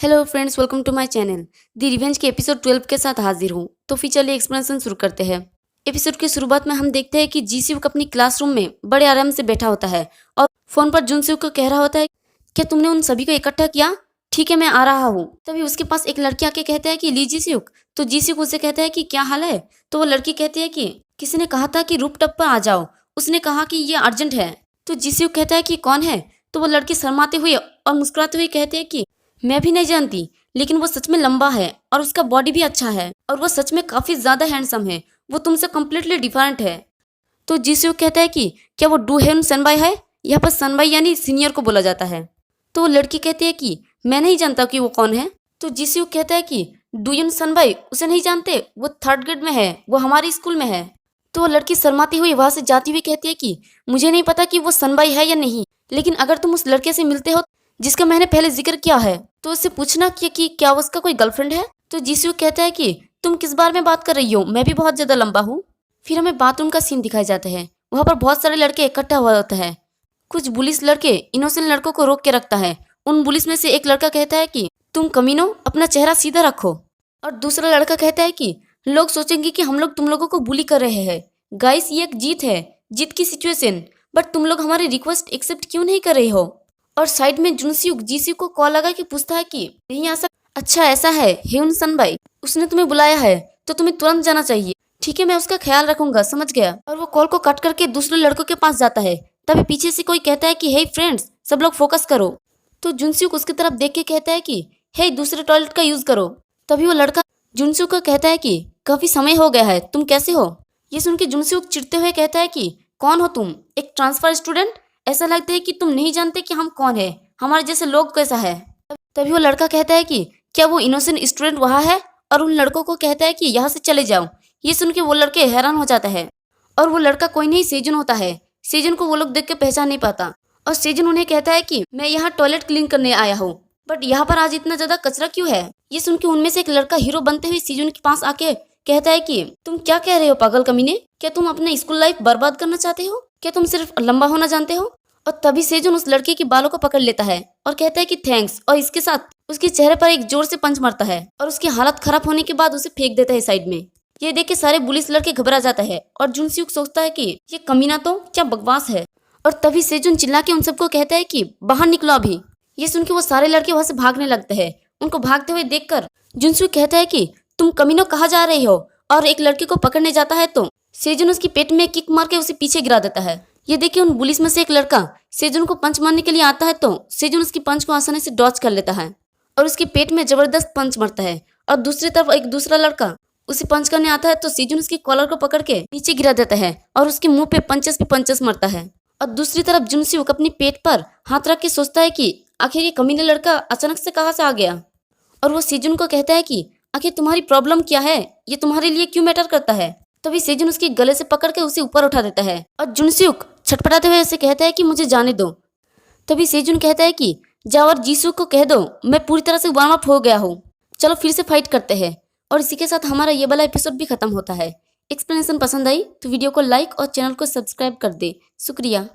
Hello friends, welcome to my channel. The revenge के episode 12 के साथ हाजिर हूँ। तो फिर चलिए एक्सप्लेनेशन शुरू करते हैं। एपिसोड की शुरुआत में हम देखते हैं कि जीसूक अपनी क्लासरूम में बड़े आराम से बैठा होता है और फोन पर जुनसूक को कह रहा होता है, क्या तुमने उन सभी को इकट्ठा किया? ठीक है, मैं आ रहा हूँ। तभी उसके पास एक लड़की आके कहता है कि ली जीसूक। तो जीसूक उसे कहता है कि क्या हाल है? तो वो लड़की कहती है कि किसी ने कहा था कि रूफ टॉप पर आ जाओ, उसने कहा कि ये अर्जेंट है। तो जीसूक कहता है कि कौन है? तो वो लड़की शर्माते हुए और मुस्कुराते हुए कहती है कि मैं भी नहीं जानती, लेकिन वो सच में लंबा है और उसका बॉडी भी अच्छा है और वो सच में काफी ज्यादा हैंडसम है। वो तुमसे कम्प्लीटली डिफरेंट है। तो जीसूक कहता है कि क्या वो डू हेन सनबाई है? यहाँ पर सनबाई यानी सीनियर को बोला जाता है। तो वो लड़की कहती है कि मैं नहीं जानता कि वो कौन है। तो जीसूक कहता है कि डू यू सनबाई? उसे नहीं जानते? वो 3rd ग्रेड में है, वो हमारे स्कूल में है। तो वो लड़की शर्माती हुई वहां से जाती हुई कहती है कि मुझे नहीं पता कि वो सनबाई है या नहीं, लेकिन अगर तुम उस लड़के से मिलते हो जिसका मैंने पहले जिक्र किया है तो उससे पूछना कि क्या उसका कोई गर्लफ्रेंड है। तो जीसूक कहता है कि तुम किस बारे में बात कर रही हो, मैं भी बहुत ज्यादा लंबा हूँ। फिर हमें बाथरूम का सीन दिखाया जाता है। वहाँ पर बहुत सारे लड़के इकट्ठा हुआ होता है। कुछ बुलिस लड़के इनोसेंट लड़कों को रोक के रखता है। उन बुलिस में से एक लड़का कहता है कि तुम कमीनो, अपना चेहरा सीधा रखो। और दूसरा लड़का कहता है कि लोग सोचेंगे कि हम लोग तुम लोगों को बुली कर रहे हैं। गाइस, ये एक जीत है, जीत की सिचुएशन, बट तुम लोग हमारी रिक्वेस्ट एक्सेप्ट क्यों नहीं कर रहे हो? और साइड में जुनसूक जीसूक को कॉल लगा के पूछता है कि नहीं आ सकता। अच्छा ऐसा है, हेउन सनबाई उसने तुम्हें बुलाया है तो तुम्हें तुरंत जाना चाहिए। ठीक है, मैं उसका ख्याल रखूंगा, समझ गया। और वो कॉल को कट करके दूसरे लड़कों के पास जाता है। तभी पीछे से कोई कहता है कि हे फ्रेंड्स, सब लोग फोकस करो। तो जुनसूक उसकी तरफ देख के कहता है कि हे, दूसरे टॉयलेट का यूज करो। तभी वो लड़का जुनसूक को कहता है कि काफी समय हो गया है, तुम कैसे हो? ये सुन के जुनसूक चिढ़ते हुए कहता है कि कौन हो तुम? एक ट्रांसफर स्टूडेंट? ऐसा लगता है कि तुम नहीं जानते कि हम कौन है, हमारे जैसे लोग कैसा है। तभी वो लड़का कहता है कि क्या वो इनोसेंट स्टूडेंट वहाँ है? और उन लड़कों को कहता है कि यहाँ से चले जाओ। ये सुन के वो लड़के हैरान हो जाता है। और वो लड़का कोई नहीं, सेजन होता है। सेजन को वो लोग देख के पहचान नहीं पाता। और सेजन उन्हें कहता है कि मैं यहाँ टॉयलेट क्लीन करने आया हूँ, बट यहाँ पर आज इतना ज्यादा कचरा क्यों है? ये सुन के उनमें से एक लड़का हीरो बनते हुए सेजन के पास आके कहता है कि तुम क्या कह रहे हो पागल कमीने? क्या तुम अपना स्कूल लाइफ बर्बाद करना चाहते हो? क्या तुम सिर्फ लंबा होना जानते हो? और तभी सेजन उस लड़के के बालों को पकड़ लेता है और कहता है कि थैंक्स, और इसके साथ उसके चेहरे पर एक जोर से पंच मारता है और उसकी हालत खराब होने के बाद उसे फेंक देता है साइड में। ये देख के सारे पुलिस लड़के घबरा जाता है और जुनसूक सोचता है कि ये कमीना तो क्या बकवास है। और तभी सेजन चिल्ला के उन सबको कहता है कि बाहर निकलो अभी। ये सुन के वो सारे लड़के वहां से भागने लगते हैं। उनको भागते हुए देखकर जुनसूक कहता है कि तुम कमीनों कहाँ जा रहे हो? और एक लड़के को पकड़ने जाता है तो सेजन उसकी पेट में किक मार के उसे पीछे गिरा देता है। ये देखिए उन पुलिस में से एक लड़का सेजन को पंच मारने के लिए आता है तो सेजन उसकी पंच को आसानी से डॉच कर लेता है और उसके पेट में जबरदस्त पंच मारता है। और दूसरी तरफ एक दूसरा लड़का उसे पंच करने आता है तो सेजन उसकी कॉलर को पकड़ के नीचे गिरा देता है और उसके मुंह पे पंचेस मारता है। और दूसरी तरफ जुनसूक अपनी पेट पर हाथ रख के सोचता है कि आखिर ये कमीने लड़का अचानक से कहाँ से आ गया। और वो सेजन को कहता है कि आखिर तुम्हारी प्रॉब्लम क्या है, ये तुम्हारे लिए क्यों मैटर करता है? तभी सेजन उसके गले से पकड़ के उसे ऊपर उठा देता है और जुनसूक छटपटाते हुए उसे कहता है कि मुझे जाने दो। तभी सेजन कहता है कि जाओ और जीसूक को कह दो मैं पूरी तरह से वार्म अप हो गया हूँ, चलो फिर से फाइट करते हैं। और इसी के साथ हमारा ये वाला एपिसोड भी खत्म होता है। एक्सप्लेनेशन पसंद आई तो वीडियो को लाइक और चैनल को सब्सक्राइब कर दे। शुक्रिया।